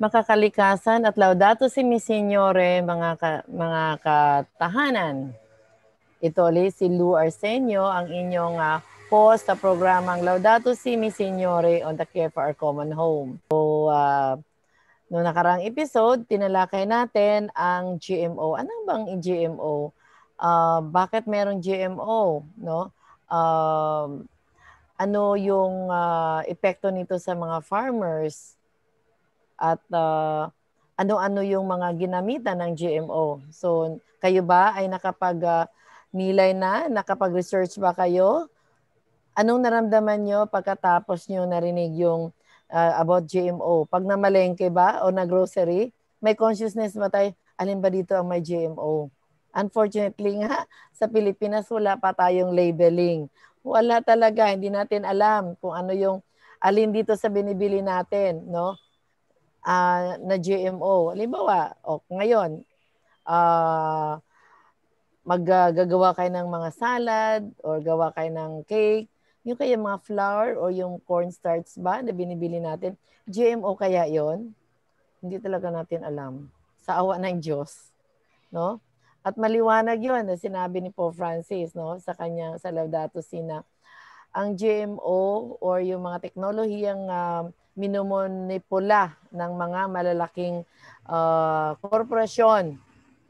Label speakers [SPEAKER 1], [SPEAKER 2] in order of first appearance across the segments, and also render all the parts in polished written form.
[SPEAKER 1] Makakalikasan at Laudato Si Mi Signore, mga katahanan. Ito ulit si Lou Arsenio, ang inyong host sa programang Laudato Si Mi Signore on the Care for Our Common Home. So, noong nakarang episode, tinalakay natin ang GMO. Ano bang GMO? Bakit merong GMO? No? Ano yung epekto nito sa mga farmers? At ano-ano yung mga ginamitan ng GMO. So, kayo ba ay nakapag-nilay nakapag-research ba kayo? Anong naramdaman nyo pagkatapos nyo narinig yung about GMO? Pag namalengke ba o na-grocery, may consciousness ba tayo, alin ba dito ang may GMO? Unfortunately nga, sa Pilipinas wala pa tayong labeling. Wala talaga, hindi natin alam kung ano yung alin dito sa binibili natin, no? Na GMO. Halimbawa, ngayon, maggagawa kayo ng mga salad or gawa kayo ng cake, yung kaya mga flour o yung cornstarch ba na binibili natin, GMO kaya yon? Hindi talaga natin alam. Sa awa ng Diyos. No? At maliwanag yon na sinabi ni Pope Francis, no, sa kanyang sa Laudato Si na ang GMO or yung mga teknolohiyang minomonipula ng mga malalaking korporasyon,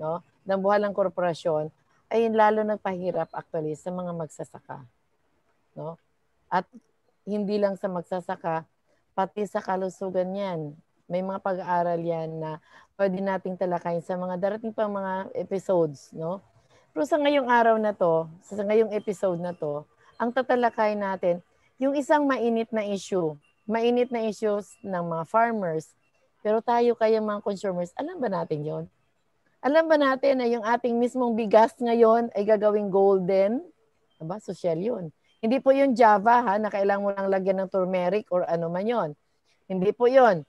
[SPEAKER 1] no, ng buhalang korporasyon, ay lalo nagpahirap actually sa mga magsasaka. No? At hindi lang sa magsasaka, pati sa kalusugan yan. May mga pag-aaral yan na pwede nating talakayin sa mga darating pang mga episodes. No? Pero sa ngayong araw na to, sa ngayong episode na to, ang tatalakay natin, yung isang mainit na issues ng mga farmers, pero tayo kaya mga consumers, alam ba natin yon? Alam ba natin na yung ating mismong bigas ngayon ay gagawing golden? Aba, social yun. Hindi po yung Java na kailangan mo lang lagyan ng turmeric or ano man yon. Hindi po yon.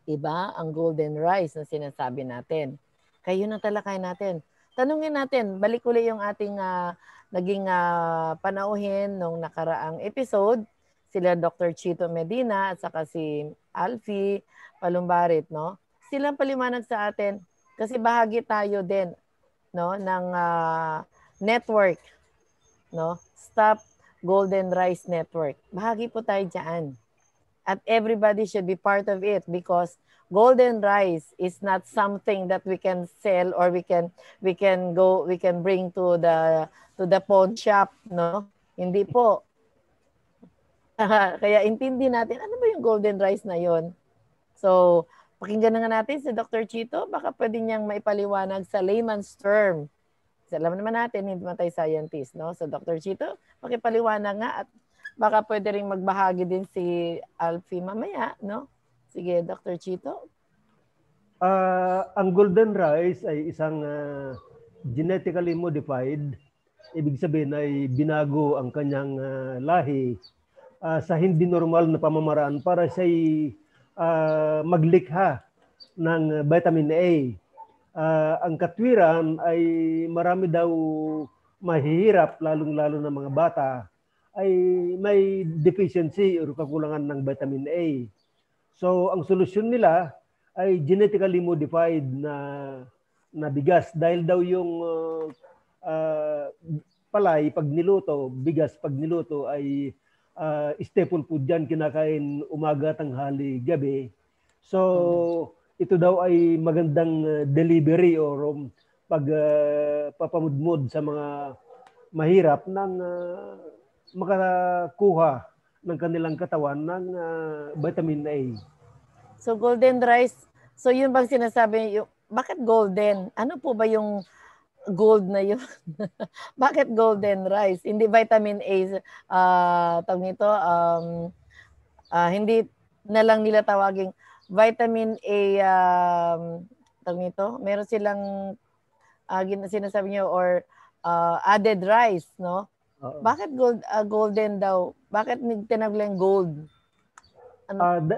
[SPEAKER 1] Iba ang golden rice na sinasabi natin. Kayo na talakay natin. Tanungin natin, balik ulit yung ating naging panauhin nung nakaraang episode, sila Dr. Chito Medina at saka si Alfie Palumbarit, no? Silang paliwanag sa atin kasi bahagi tayo din, no, ng network, no? Stop Golden Rice Network. Bahagi po tayo diyan. At everybody should be part of it because golden rice is not something that we can sell or we can bring to the pawn shop, no? Hindi po. Kaya intindi natin ano ba yung golden rice na yon. So, pakinggan na nga natin si Dr. Chito, baka pwede niyang maipaliwanag sa layman's term. Kasi alam naman natin, hindi naman tayo scientist, no? So, Dr. Chito, pakipaliwanag nga at baka pwede rin magbahagi din si Alfie mamaya, no? Sige, Dr. Chito.
[SPEAKER 2] Ang golden rice ay isang genetically modified. Ibig sabihin ay binago ang kanyang lahi sa hindi normal na pamamaraan para siya'y maglikha ng vitamin A. Ang katwiran ay marami daw mahihirap, lalong-lalo ng mga bata, ay may deficiency o kakulangan ng vitamin A. So, ang solusyon nila ay genetically modified na bigas. Dahil daw yung palay pag niluto, bigas pag niluto ay staple food dyan, kinakain umaga, tanghali, gabi. So, ito daw ay magandang delivery or pagpapamudmod sa mga mahirap ng makakuha ng kanilang katawan ng vitamin A.
[SPEAKER 1] So, golden rice, so yun bang sinasabi, bakit golden? Ano po ba yung gold na yun? Bakit golden rice? Hindi vitamin A, tawag nito, hindi na lang nila tawaging vitamin A, tawag nito, meron silang sinasabi nyo or added rice, no? Bakit golden daw? Bakit tinaglang gold?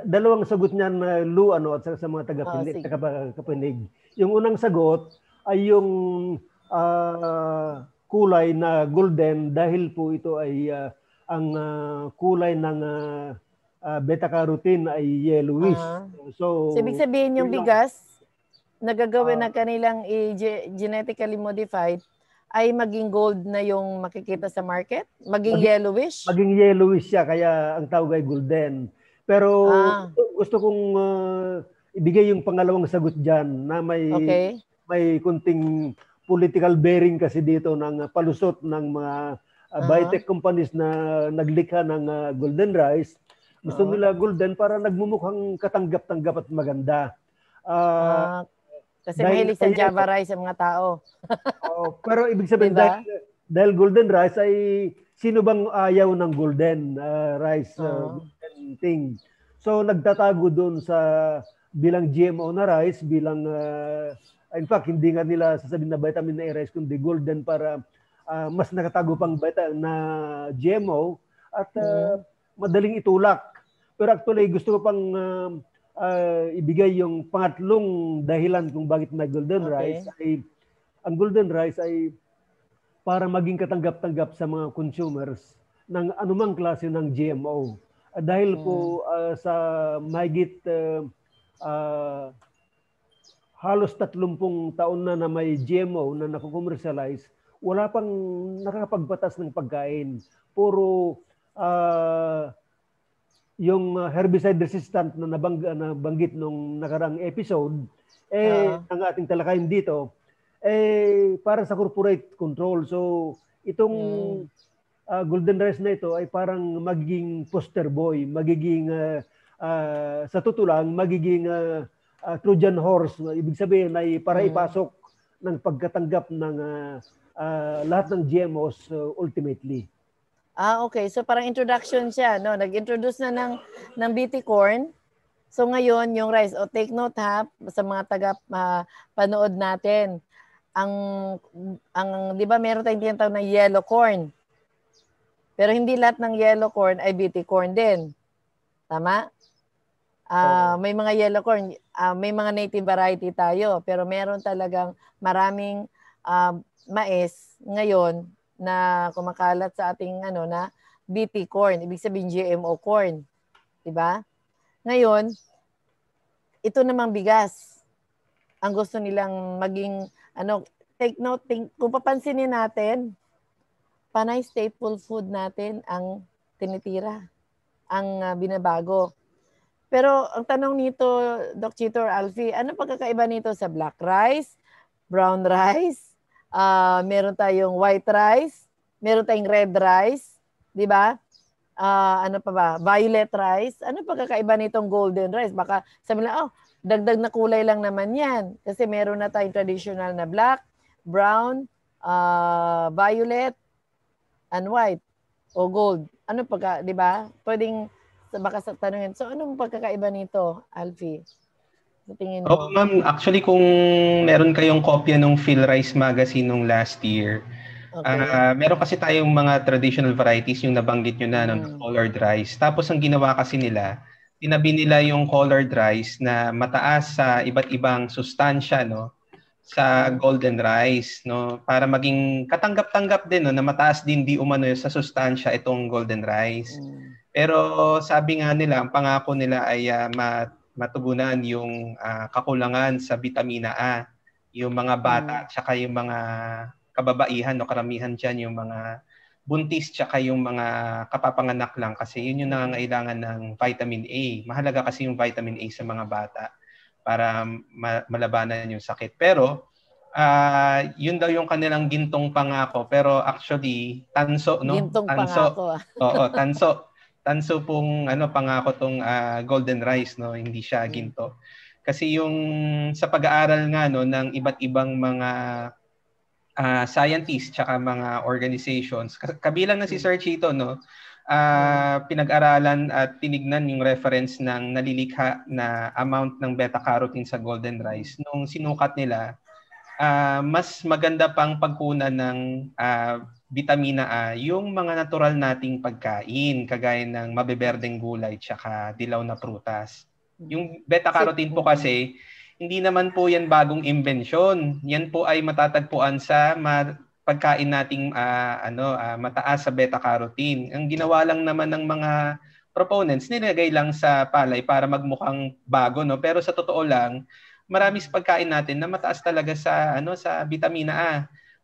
[SPEAKER 2] Dalawang sagot niyan, Lou, at sa mga tagapakinig. Yung unang sagot ay yung kulay na golden dahil po ito ay ang kulay ng beta-carotene ay yellowish.
[SPEAKER 1] So ibig sabihin yung bigas na gagawin na kanilang genetically modified ay maging gold na yung makikita sa market? Maging yellowish?
[SPEAKER 2] Maging yellowish siya, kaya ang tawag ay golden. Pero gusto kong ibigay yung pangalawang sagot dyan na may kunting political bearing kasi dito ng palusot ng mga biotech companies na naglikha ng golden rice. Gusto nila golden para nagmumukhang katanggap-tanggap at maganda.
[SPEAKER 1] Kasi mahilig sa Java rice ang mga tao.
[SPEAKER 2] Pero ibig sabihin, diba? dahil golden rice ay sino bang ayaw ng golden rice golden thing. So nagtatago doon sa bilang GMO na rice, bilang in fact hindi nga nila sasabihin na vitamin A rice kundi golden para mas nakatago pang na GMO at madaling itulak. Pero actually gusto ko pang ibigay yung pangatlong dahilan kung bakit may golden rice. Ang golden rice ay para maging katanggap-tanggap sa mga consumers ng anumang klase ng GMO. Dahil po sa mahigit halos 30 taon na may GMO na nakukommercialize, wala pang nakakapagbatas ng pagkain. Puro yung herbicide resistant na nabanggit nung nakarang episode, ang ating talakayin dito, para sa corporate control. So, itong golden rice na ito ay parang magiging poster boy, magiging, sa totoo lang, magiging Trojan horse. Ibig sabihin ay para ipasok ng pagkatanggap ng lahat ng GMOs ultimately.
[SPEAKER 1] Okay. So parang introduction siya, no? Nag-introduce na ng BT corn. So ngayon, yung rice. Take note ha, sa mga taga-panood natin. Ang 'di ba meron tayong tinatawag na yellow corn. Pero hindi lahat ng yellow corn ay BT corn din. Tama? May mga yellow corn, may mga native variety tayo, pero meron talagang maraming mais ngayon na kumakalat sa ating na BT corn, ibig sabihin GMO corn, 'di ba? Ngayon, ito namang bigas. Ang gusto nilang maging take note, kung papansinin natin, panay staple food natin ang tinitira, ang binabago. Pero ang tanong nito, Doc Chito or Alfie, ano pagkakaiba nito sa black rice, brown rice, meron tayong white rice, meron tayong red rice, di ba? Ano pa ba? Violet rice. Ano pagkakaiba nitong golden rice? Baka sabi na, dagdag na kulay lang naman yan. Kasi meron na tayong traditional na black, brown, violet, and white, o gold. Ano di ba? Pwedeng, baka sa tanungin. So, anong pagkakaiba nito, Alfie? Sa tingin mo?
[SPEAKER 3] Ma'am, actually kung meron kayong kopya ng Phil Rice magazine nung last year, meron kasi tayong mga traditional varieties, yung nabanggit nyo na ng colored rice. Tapos ang ginawa kasi nila, tinabi nila yung colored rice na mataas sa iba't ibang sustansya, no, sa golden rice, no, para maging katanggap-tanggap din, no, na mataas din di umano sa sustansya itong golden rice. Pero sabi nga nila, ang pangako nila ay matugunan yung kakulangan sa vitamina A, yung mga bata tsaka yung mga kababaihan o karamihan dyan, yung mga buntis tsaka yung mga kapapanganak lang, kasi yun yung nangangailangan ng vitamin A. Mahalaga kasi yung vitamin A sa mga bata para malabanan yung sakit. Pero yun daw yung kanilang gintong pangako, pero actually tanso, no?
[SPEAKER 1] Gintong pangako.
[SPEAKER 3] Oo, tanso pong pangako tong golden rice, no, hindi siya ginto. Kasi yung sa pag-aaral nga ng iba't ibang mga scientists tsaka mga organizations, kabilang na si Sir Chito, no, pinag-aralan at tinignan yung reference ng nalilikha na amount ng beta-carotene sa golden rice. Nung sinukat nila, mas maganda pang pagkunan ng vitamina A yung mga natural nating pagkain, kagaya ng mabeberdeng gulay tsaka dilaw na prutas. Yung beta-carotene po kasi, hindi naman po yan bagong imbensyon. Yan po ay matatagpuan sa pagkain nating mataas sa beta-carotene. Ang ginawa lang naman ng mga proponents nilagay lang sa palay para magmukhang bago, no? Pero sa totoo lang, marami sa pagkain natin na mataas talaga sa sa vitamina A.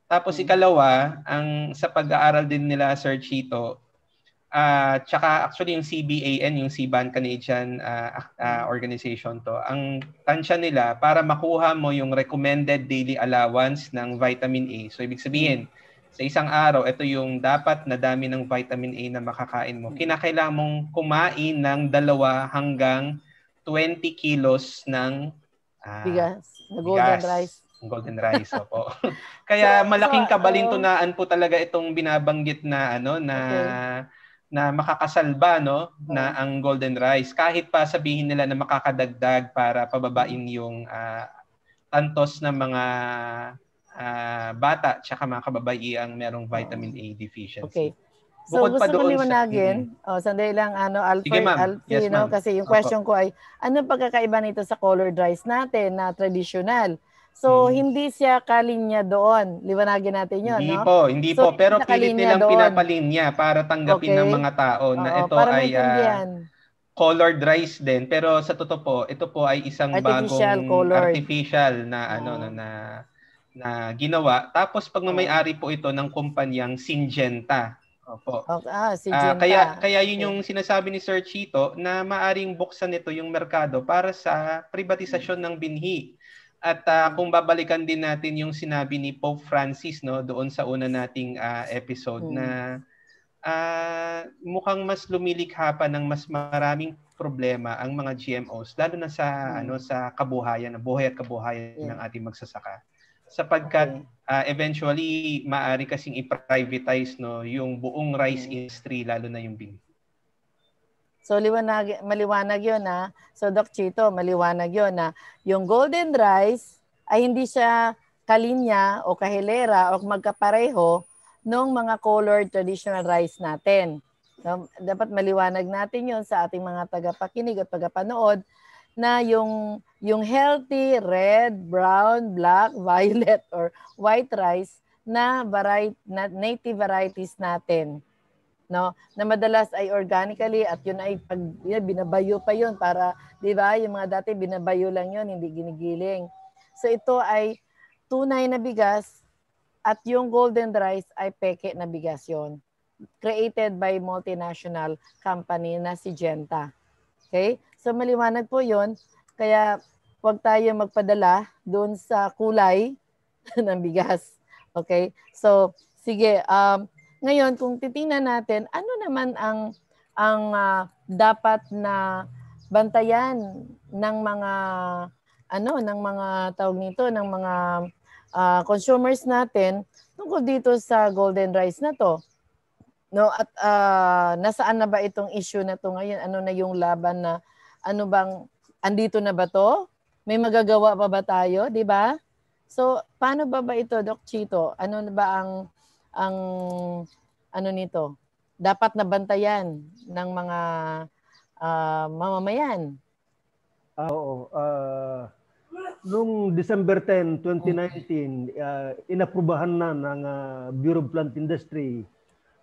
[SPEAKER 3] Tapos ikalawa, ang sa pag-aaral din nila Sir Chito, tsaka actually yung CBAN, yung CBAN Canadian organization to, ang tansya nila para makuha mo yung recommended daily allowance ng vitamin A. So ibig sabihin, sa isang araw, ito yung dapat na dami ng vitamin A na makakain mo. Kinakailangan mong kumain ng 2 hanggang 20 kilos ng
[SPEAKER 1] bigas, na golden rice.
[SPEAKER 3] Golden rice, opo. Kaya malaking kabalintunaan po talaga itong binabanggit na na makakasalba, no, na ang golden rice. Kahit pa sabihin nila na makakadagdag para pababain yung tantos ng mga bata tsaka mga kababaiang merong vitamin A deficiency.
[SPEAKER 1] Okay. So gusto ko liwanagin, sandali lang, Alfie, yes, no, kasi yung question ko ay, anong pagkakaiba nito sa colored rice natin na traditional? So, hindi siya kalinya doon. Liwanagin natin yun, no?
[SPEAKER 3] Hindi po. Pero pilit nilang pinapalinya para tanggapin ng mga tao na ito ay colored rice din. Pero sa totoo po, ito po ay isang bagong artificial na na ginawa. Tapos pagmamayari po ito ng kumpanyang Syngenta. Opo.
[SPEAKER 1] Syngenta.
[SPEAKER 3] Kaya yun yung sinasabi ni Sir Chito na maaring buksan nito yung merkado para sa privatisasyon ng binhi. At kung babalikan din natin yung sinabi ni Pope Francis, no, doon sa una nating episode na mukhang mas lumilikha pa ng mas maraming problema ang mga GMOs, lalo na sa sa kabuhayan, buhay at kabuhayan ng ating magsasaka. Sapagkat eventually maaari kasing i-privatize, no, yung buong rice industry, lalo na yung binhi.
[SPEAKER 1] So maliwanag 'yon na. So Doc Chito, maliwanag 'yon na yung golden rice ay hindi siya kalinya o kahilera o magkapareho ng mga colored traditional rice natin. No, dapat maliwanag natin 'yon sa ating mga tagapakinig at tagapanood na yung healthy red, brown, black, violet or white rice na native varieties natin. No, na madalas ay organically at yun ay binabayo pa yun para, di ba, yung mga dati binabayo lang yun, hindi ginigiling. So ito ay tunay na bigas at yung golden rice ay peke na bigas yun. Created by multinational company na si Syngenta. Okay? So maliwanag po yun. Kaya huwag tayo magpadala doon sa kulay ng bigas. Okay? So, sige, ngayon, kung titingnan natin, ano naman ang dapat na bantayan ng mga tawag nito, ng mga consumers natin tungkol dito sa golden rice na to? No, at nasaan na ba itong issue na to ngayon? Ano na yung laban na andito na ba to? May magagawa pa ba tayo, di ba? So, paano ba ito, Doc Chito? Ano na ba ang nito? Dapat na bantayan ng mga mamamayan.
[SPEAKER 2] Oo. Noong December 10, 2019, inaprubahan na ng Bureau of Plant Industry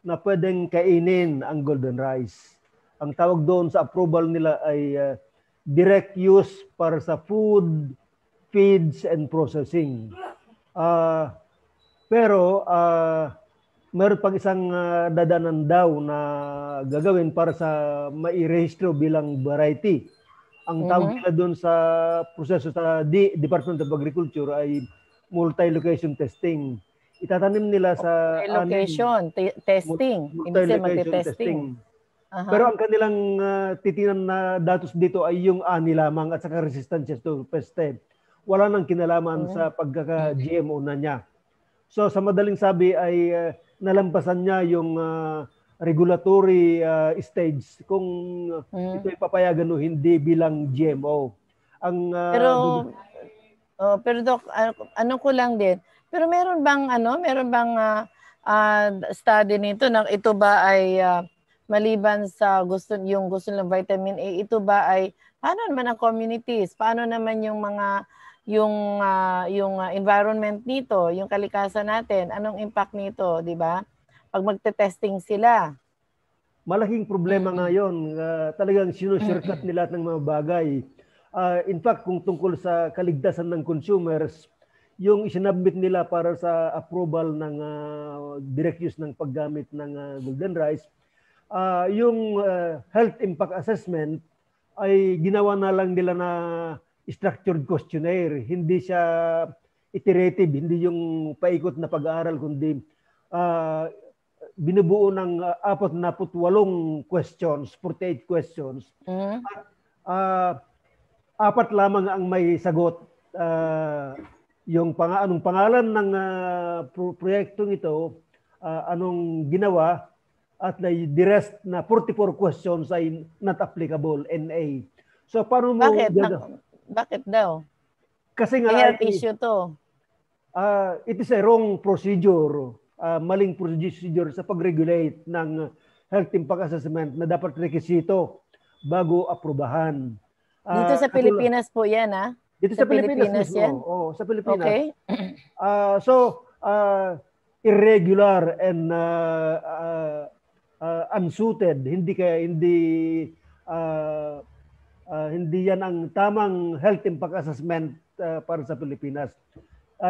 [SPEAKER 2] na pwedeng kainin ang golden rice. Ang tawag doon sa approval nila ay direct use para sa food, feeds, and processing. Pero meron pang isang dadanan daw na gagawin para sa mai-rehistro bilang variety. Ang tawag nila doon sa proseso sa Department of Agriculture ay multi-location testing. Itatanim nila sa
[SPEAKER 1] multi-location testing.
[SPEAKER 2] Multi-location testing. Pero ang kanilang titinan na datos dito ay yung ani lamang at saka resistance to pest. Wala nang kinalaman sa pagkaka-GMO na niya. So sa madaling sabi ay nalampasan niya yung regulatory stage kung ito ipapayagan o hindi bilang GMO.
[SPEAKER 1] Pero Doc, ano ko lang din. Pero meron bang study nito na ito ba ay maliban sa gusto ng vitamin A, ito ba ay paano naman ang communities? Paano naman yung mga yung environment nito, yung kalikasan natin, anong impact nito, di ba? Pag magte-testing sila.
[SPEAKER 2] malaking problema ngayon. Talagang sinusurkat nila ng mga bagay. In fact, kung tungkol sa kaligtasan ng consumers, yung isinabit nila para sa approval ng direct use ng paggamit ng golden rice, yung health impact assessment ay ginawa na lang nila na structured questionnaire. Hindi siya iterative, hindi yung paikot na pag-aaral, kundi binubuo ng 48 questions, 48 questions. At 4 lamang ang may sagot. Yung anong pangalan ng proyektong ito, anong ginawa, at the rest na 44 questions ay not applicable, NA. So paano mo...
[SPEAKER 1] Bakit daw?
[SPEAKER 2] Kasi nga
[SPEAKER 1] health issue to.
[SPEAKER 2] It is a wrong procedure, maling procedure sa pag-regulate ng health impact assessment na dapat rekisito bago aprubahan.
[SPEAKER 1] Dito sa Pilipinas po yan, ha?
[SPEAKER 2] Dito sa Pilipinas yan? Oo, sa Pilipinas.
[SPEAKER 1] Okay.
[SPEAKER 2] Irregular and unsuited, hindi yan ang tamang health impact assessment para sa Pilipinas.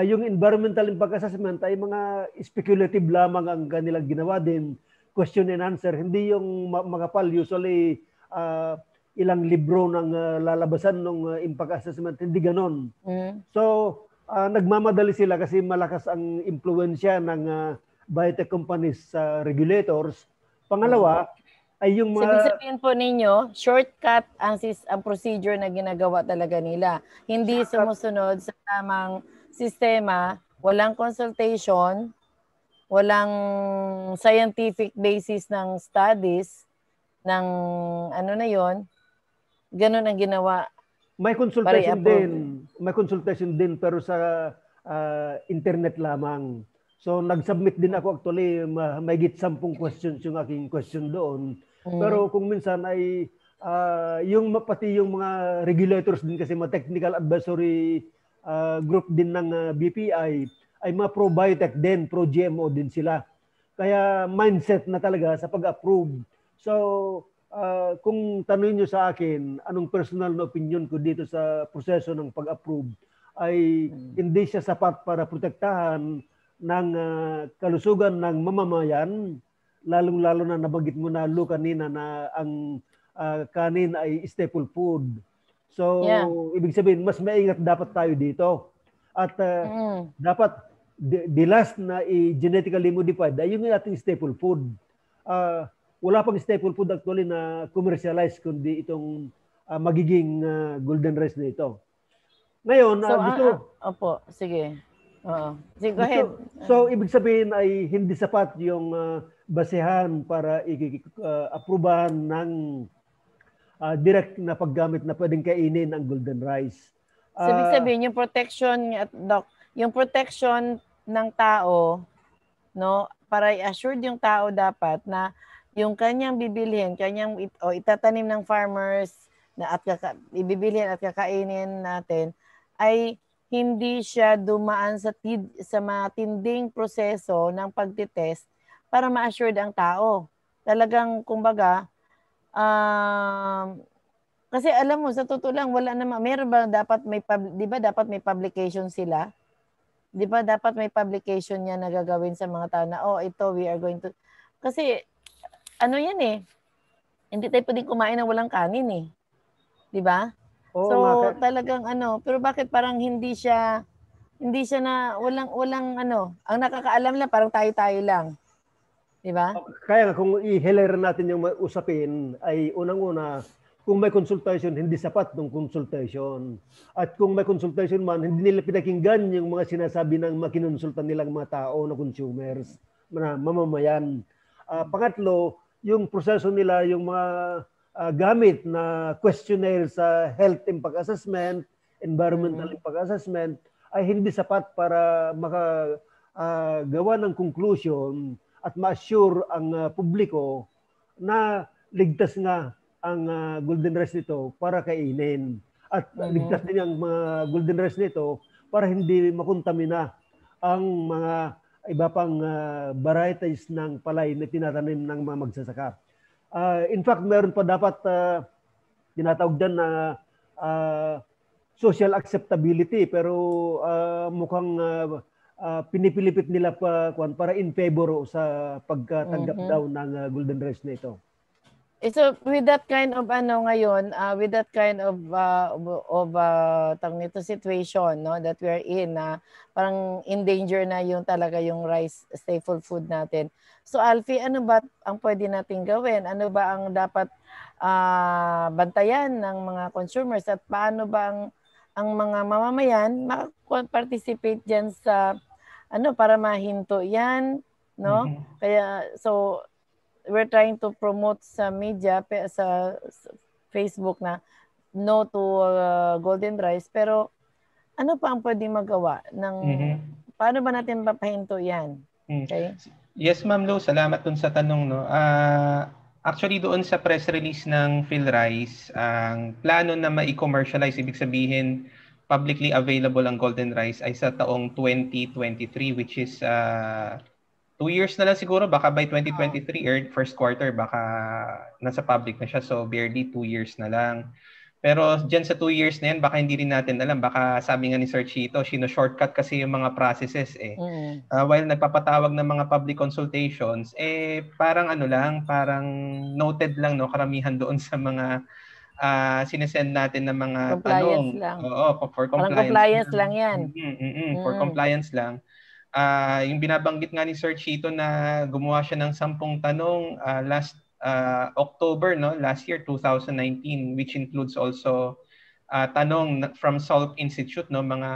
[SPEAKER 2] Yung environmental impact assessment ay mga speculative lamang ang kanilang ginawa din, question and answer, hindi yung makapal, usually ilang libro ng lalabasan ng impact assessment, hindi ganon. So nagmamadali sila kasi malakas ang impluwensya ng biotech companies sa regulators. Pangalawa, ay yung mga...
[SPEAKER 1] Sabihin po ninyo, shortcut ang procedure na ginagawa talaga nila. Hindi sumusunod sa tamang sistema, walang consultation, walang scientific basis ng studies, ng ano na yon, ganun ang ginawa.
[SPEAKER 2] May consultation din. May consultation din pero sa internet lamang. So nag-submit din ako actually, mahigit 10 questions yung aking question doon. Pero kung minsan ay pati yung mga regulators din kasi mga technical advisory group din ng BPI ay mga pro-biotech din, pro-GMO din sila. Kaya mindset na talaga sa pag-approve. So kung tanungin nyo sa akin, anong personal na opinion ko dito sa proseso ng pag-approve, ay hindi siya sapat para protektahan ng kalusugan ng mamamayan, lalong-lalo na nabanggit mo na Lou kanina na ang kanin ay staple food. So, ibig sabihin, mas maingat dapat tayo dito. At dapat, the last na genetically modified ay yung ating staple food. Wala pang staple food actually na commercialized kundi itong magiging golden rice na ito. Ngayon,
[SPEAKER 1] opo, sige. Sige, go ahead.
[SPEAKER 2] So, ibig sabihin ay hindi sapat yung basehan para i-aprubahan ng direct na paggamit na pwedeng kainin ang golden rice.
[SPEAKER 1] So, ibig sabihin, yung protection, Doc, yung protection ng tao, no, para i-assure yung tao dapat na yung kanyang bibilhin, itatanim ng farmers na ibibilhin at kakainin natin ay hindi siya dumaan sa matinding proseso ng pagtitest para ma-assured ang tao. Talagang, kumbaga, kasi alam mo, sa totoo lang, wala naman, meron ba dapat di ba dapat may publication sila? Di ba dapat may publication niya na gagawin sa mga tao na, ito, we are going to, kasi, ano yan hindi tayo pwedeng kumain ng walang kanin Di ba? So talagang pero bakit parang hindi siya na walang ang nakakaalam lang parang tayo lang. 'Di ba?
[SPEAKER 2] Kaya kung i-hilera natin yung usapin ay unang-una kung may consultation hindi sapat ng consultation. At kung may consultation man hindi nila pinakinggan yung mga sinasabi ng makinonsulta nilang mga tao na consumers, na mamamayan. Pangatlo, yung proseso nila, yung mga gamit na questionnaire sa health impact assessment, environmental impact assessment, ay hindi sapat para makagawa ng conclusion at ma-assure ang publiko na ligtas nga ang golden rice nito para kainin. At ligtas din ang mga golden rice nito para hindi makontamina ang mga iba pang varieties ng palay na tinatanim ng mga magsasaka. In fact, meron pa dapat tinatawag dyan na social acceptability, pero mukhang pinipilipit nila pa para in favor sa pagtanggap daw ng golden rice na ito.
[SPEAKER 1] So with that kind of ngayon, with that kind of situation, no, that we are in, parang in danger na yung talaga yung rice staple food natin. So Alfie, ano ba ang pwede nating gawin? Ano ba ang dapat bantayan ng mga consumers, at paano ba ang mga mamamayan participate diyan sa para mahinto yan, no? Kaya so we're trying to promote sa media, sa Facebook, na no to golden rice, pero ano pa ang pwedeng magawa ng paano ba natin papahinto yan? Okay?
[SPEAKER 3] Yes, Ma'am Lo, salamat dun sa tanong, no. Actually doon sa press release ng PhilRice, ang plano na ma-commercialize, ibig sabihin publicly available ang golden rice ay sa taong 2023, which is 2 years na lang siguro, baka by 2023 or first quarter baka nasa public na siya, so barely 2 years na lang. Pero dyan sa 2 years na yan, baka hindi rin natin alam, baka sabi nga ni Sir Chito, shortcut kasi yung mga processes while nagpapatawag ng mga public consultations, parang parang noted lang, no, karamihan doon sa mga sinesend natin ng mga
[SPEAKER 1] compliance
[SPEAKER 3] tanong.
[SPEAKER 1] Lang.
[SPEAKER 3] Oo, for compliance.
[SPEAKER 1] Parang compliance lang yan.
[SPEAKER 3] For compliance lang. Yung binabanggit nga ni Sir Chito na gumawa siya ng 10 tanong last October, no, last year 2019, which includes also tanong from Salk Institute, no, mga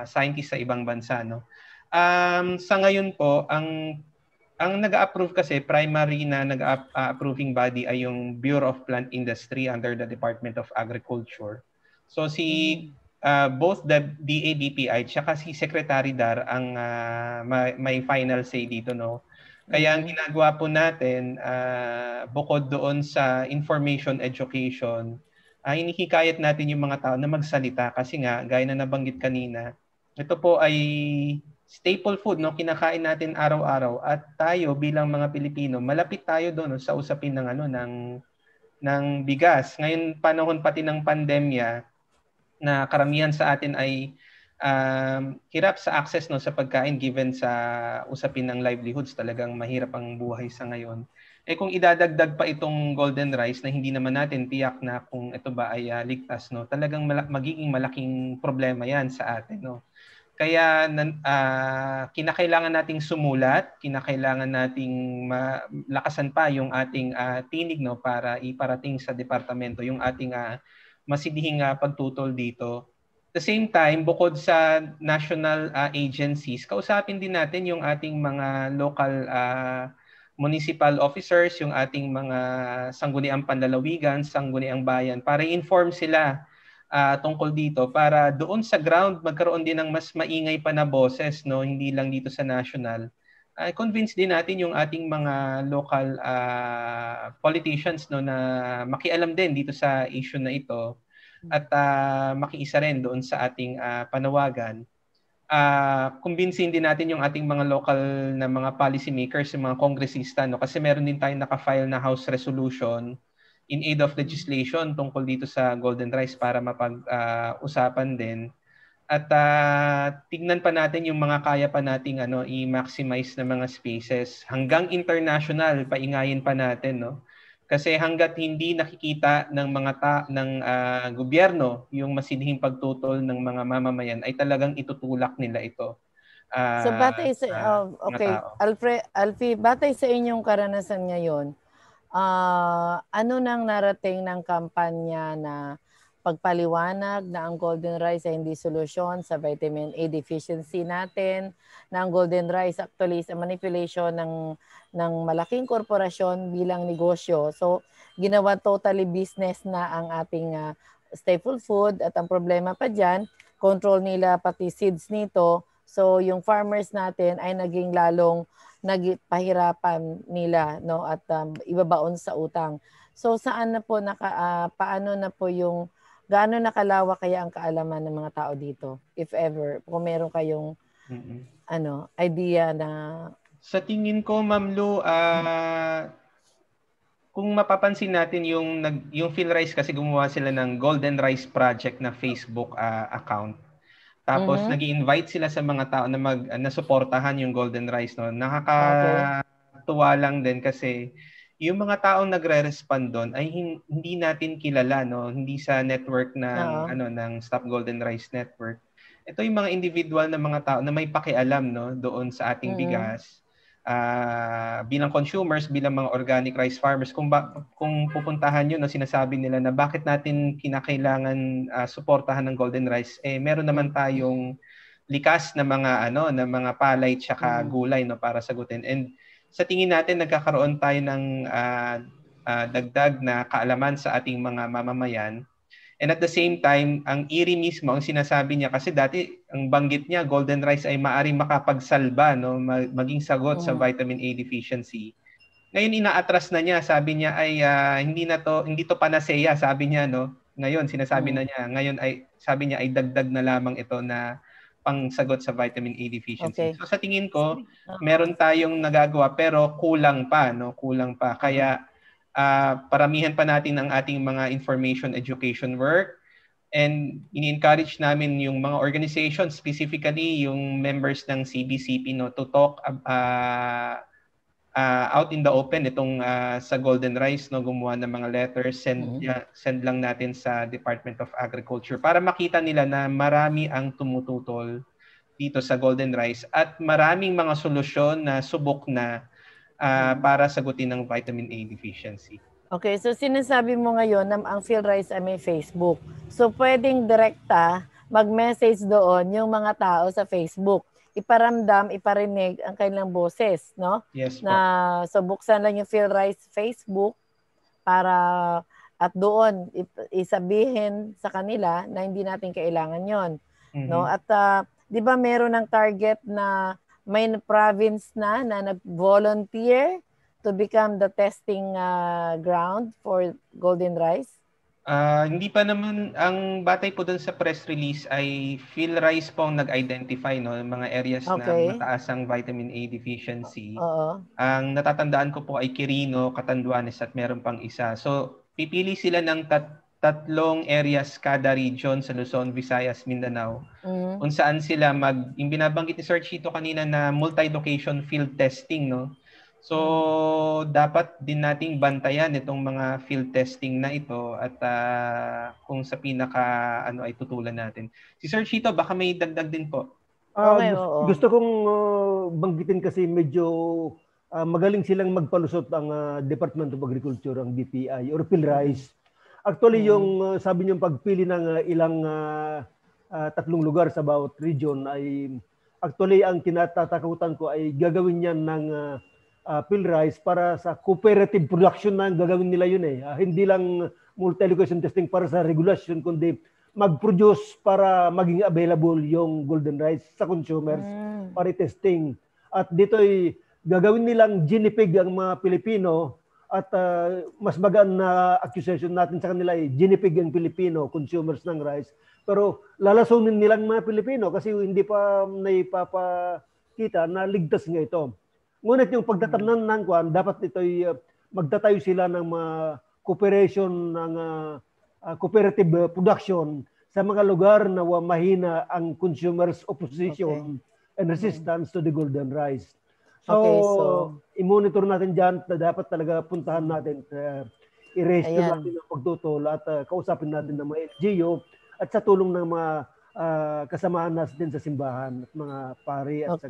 [SPEAKER 3] scientists sa ibang bansa, no. Sa ngayon po, ang nag-approve kasi, primary na nag-approving body ay yung Bureau of Plant Industry under the Department of Agriculture. So both the DA-DPI tsaka si Secretary Dar ang may final say dito, no. Kaya ang ginagawa po natin, bukod doon sa information education, hinihikayat natin yung mga tao na magsalita, kasi nga gaya na nabanggit kanina, ito po ay staple food, no, kinakain natin araw-araw, at tayo bilang mga Pilipino, malapit tayo doon, no, sa usapin ng ng bigas. Ngayon panahon pati ng pandemya, na karamihan sa atin ay hirap sa access, no, sa pagkain, given sa usapin ng livelihoods, talagang mahirap ang buhay sa ngayon. Kung idadagdag pa itong golden rice na hindi naman natin tiyak na kung ito ba ay ligtas, no, talagang magiging malaking problema yan sa atin, no. Kaya kinakailangan nating sumulat, kinakailangan nating lakasan pa yung ating tinig, no, para iparating sa departamento yung ating masidhing pagtutol dito. At the same time, bukod sa national agencies, kausapin din natin yung ating mga local municipal officers, yung ating mga sangguniang panlalawigan, sangguniang bayan, para i-inform sila tungkol dito, para doon sa ground magkaroon din ng mas maingay pa na boses, no, hindi lang dito sa national. Convince din natin yung ating mga local politicians, no, na makialam din dito sa issue na ito, at makiisa rin doon sa ating panawagan. Kumbinsin din natin yung ating mga local na mga policy makers, yung mga kongresista, no, kasi meron din tayong naka-file na House Resolution in aid of legislation tungkol dito sa golden rice para mapag-usapan din. At tignan pa natin yung mga kaya pa nating i-maximize na mga spaces. Hanggang international, paingayin pa natin, no? Kasi hanggat hindi nakikita ng mga gobyerno yung masidhing pagtutol ng mga mamamayan, ay talagang itutulak nila ito.
[SPEAKER 1] So batay sa Alfie, batay sa inyong karanasan ngayon, ano nang narating ng kampanya na pagpaliwanag na ang golden rice ay hindi solusyon sa vitamin A deficiency natin, na ang golden rice actually is a manipulation ng malaking korporasyon bilang negosyo. So ginawa totally business na ang ating staple food, at ang problema pa dyan, control nila pati seeds nito. So yung farmers natin ay naging lalong nagpahirapan nila, no, at ibabaon sa utang. So saan na po paano na po yung gaano nakalawak kaya ang kaalaman ng mga tao dito, if ever, kung meron kayong idea na...
[SPEAKER 3] Sa tingin ko, Ma'am Lu, kung mapapansin natin yung PhilRice kasi gumawa sila ng Golden Rice Project na Facebook account. Tapos nag-i-invite sila sa mga tao na na suportahan yung Golden Rice, no. Nakakatuwa lang din kasi yung mga taong nagre-respond doon ay hindi natin kilala, no, hindi sa network ng ng Stop Golden Rice Network. Ito yung mga individual na mga tao na may pakialam, no, doon sa ating bigas. Bilang consumers, bilang mga organic rice farmers, kung pupuntahan nyo, no, sinasabi nila na bakit natin kinakailangan suportahan ng Golden Rice, meron naman tayong likas na mga na mga palay tsaka gulay, no, para sagutin. And sa tingin natin nagkakaroon tayo ng dagdag na kaalaman sa ating mga mamamayan. And at the same time, ang IRRI mismo, ang sinasabi niya, kasi dati ang banggit niya, Golden Rice ay maaaring makapagsalba, no, maging sagot sa vitamin A deficiency. Ngayon inaatras na niya, sabi niya ay hindi to panaceia, sabi niya, no. Ngayon sinasabi na niya, sabi niya ay dagdag na lamang ito na pangsagot sa vitamin A deficiency. So sa tingin ko, meron tayong nagagawa pero kulang pa, no? Kulang pa. Kaya paramihan pa natin ang ating mga information education work, and ini-encourage namin yung mga organizations, specifically yung members ng CBCP, no, to talk out in the open itong sa Golden Rice, no, gumawa ng mga letters, send lang natin sa Department of Agriculture para makita nila na marami ang tumututol dito sa Golden Rice at maraming mga solusyon na subok na para sagutin ng vitamin A deficiency.
[SPEAKER 1] Okay, so sinasabi mo ngayon na ang PhilRice ay may Facebook. So pwedeng direkta mag-message doon yung mga tao sa Facebook. Iparamdam, iparinig ang kanilang boses, no?
[SPEAKER 3] Yes po.
[SPEAKER 1] Na so buksan lang yung PhilRice Facebook para at doon isabihin sa kanila na hindi natin kailangan 'yon, no? At 'di ba meron ng target na may province na nag-volunteer to become the testing ground for Golden Rice?
[SPEAKER 3] Hindi pa naman, ang batay po dun sa press release ay PhilRice po ang nag-identify, no, ng mga areas na mataas ang vitamin A deficiency. Ang natatandaan ko po ay Quirino, Catanduanes at meron pang isa. So pipili sila ng tatlong areas kada region sa Luzon, Visayas, Mindanao, kung saan sila yung binabanggit ni Sir Chito kanina na multi-location field testing, no. So dapat din nating bantayan itong mga field testing na ito at kung sa pinaka ay tutulan natin. Si Sir Chito, baka may dagdag din po.
[SPEAKER 2] Gusto kong banggitin kasi medyo magaling silang magpalusot ang Department of Agriculture, ang DTI or PhilRice. Actually, yung sabi niyo pagpili ng ilang tatlong lugar sa bawat region ay actually ang kinatatakutan ko ay gagawin niyan ng PhilRice para sa cooperative production na gagawin nila yun eh. Hindi lang multi-location testing para sa regulation, kundi mag-produce para maging available yung Golden Rice sa consumers para testing. At dito ay gagawin nilang ginipig ang mga Pilipino at mas magaan na accusation natin sa kanila ay ginipig ang Pilipino, consumers ng rice. Pero lalasunin nilang mga Pilipino kasi hindi pa naipapakita na ligtas nga ito. Ngunit yung pagtatamnan ng kwan, dapat ito'y magtatayo sila ng mga cooperation ng cooperative production sa mga lugar na mahina ang consumers' opposition and resistance to the Golden Rice. So i-monitor natin dyan, dapat talaga puntahan natin, i-register natin ang pagtutol at kausapin natin ng mga LGU at sa tulong ng mga kasamahan natin sa simbahan at mga pari at sa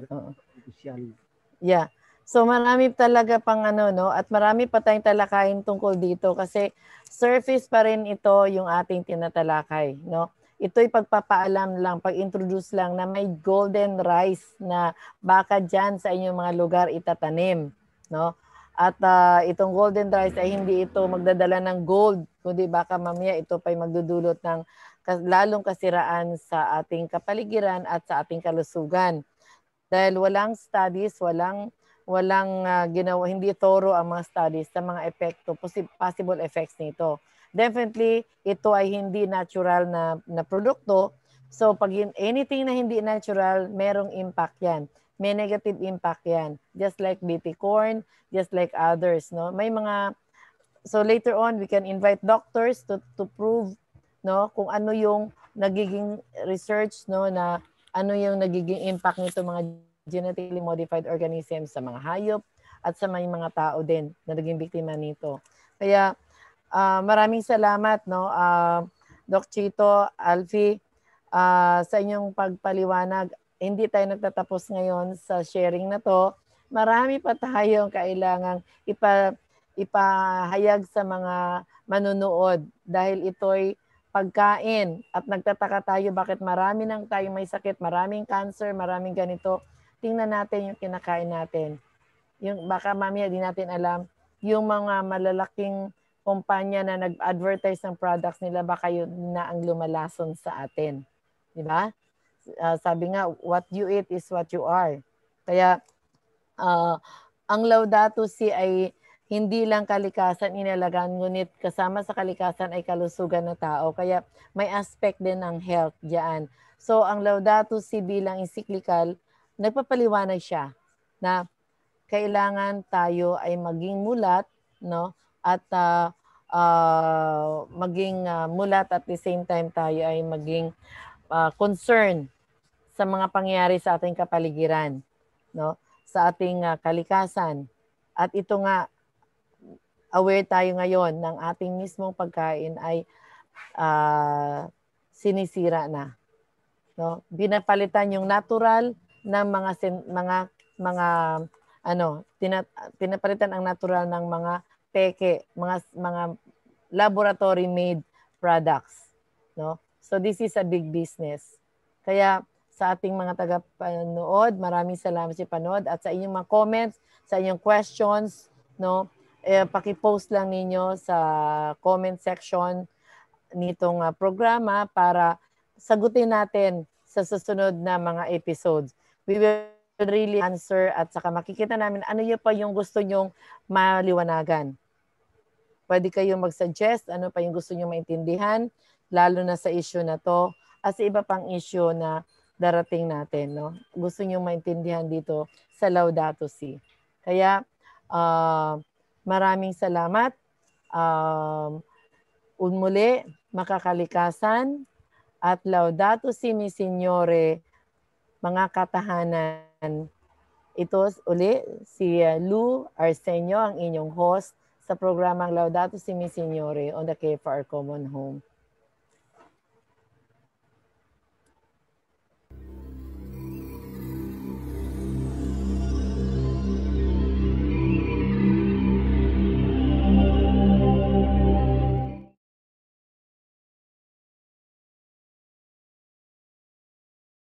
[SPEAKER 2] opisyal.
[SPEAKER 1] Yeah. So marami talaga pang no, at marami pa tayong talakayin tungkol dito kasi surface pa rin ito yung ating tinatalakay, no? Ito'y pagpapaalam lang, pag-introduce lang na may golden rice na baka dyan sa inyong mga lugar itatanim, no? At itong golden rice ay hindi ito magdadala ng gold, kundi baka mamaya ito pa'y magdudulot ng lalong kasiraan sa ating kapaligiran at sa ating kalusugan. Dahil walang studies, walang ginawa, hindi thorough ang mga studies sa mga epekto, possible effects nito. Definitely, ito ay hindi natural na produkto. So, pag anything na hindi natural, merong impact yan. May negative impact yan. Just like BT corn, just like others. No? May mga So later on, we can invite doctors to prove, no, kung ano yung nagiging research, no, na ano yung nagiging impact nito mga genetically modified organisms sa mga hayop at sa mga tao din na naging biktima nito. Kaya maraming salamat, no, Doc Chito, Alfie, sa inyong pagpaliwanag. Hindi tayo nagtatapos ngayon sa sharing na to. Marami pa tayong kailangang ipahayag sa mga manunood dahil ito'y pagkain at nagtataka tayo bakit marami nang tayong may sakit, maraming cancer, maraming ganito. Tingnan natin yung kinakain natin. Yung baka mamaya di natin alam, yung mga malalaking kumpanya na nag-advertise ng products nila, baka yun na ang lumalason sa atin. Di ba? Sabi nga, what you eat is what you are. Kaya ang Laudato Si ay hindi lang kalikasan inalagaan, ngunit kasama sa kalikasan ay kalusugan ng tao. Kaya may aspect din ng health diyan. So ang Laudato Si bilang encyclical, nagpapaliwanag siya na kailangan tayo ay maging mulat, no? At maging mulat at the same time tayo ay maging concern sa mga pangyayari sa ating kapaligiran, no? Sa ating kalikasan. At ito nga, aware tayo ngayon ng ating mismong pagkain ay sinisira na, no? Binapalitan yung natural ng pinapalitan ang natural ng mga peke, mga laboratory made products, no? So this is a big business. Kaya sa ating mga tagapanood, maraming salamat sa panood at sa inyong mga comments, sa inyong questions, no? Paki-post lang ninyo sa comment section nitong programa para sagutin natin sa susunod na mga episodes. We will really answer at saka makikita namin ano yung pa yung gusto nyong maliwanagan. Pwede kayong mag-suggest ano pa yung gusto nyong maintindihan, lalo na sa issue na to at sa iba pang issue na darating natin, no? Gusto nyong maintindihan dito sa Laudato Si. Kaya maraming salamat. Muli, makakalikasan at Laudato Si Mi Signore, mga katahanan. Ito uli si Lou Arsenio, ang inyong host sa programang Laudato Si Mi Signore on the Care for Our Common Home.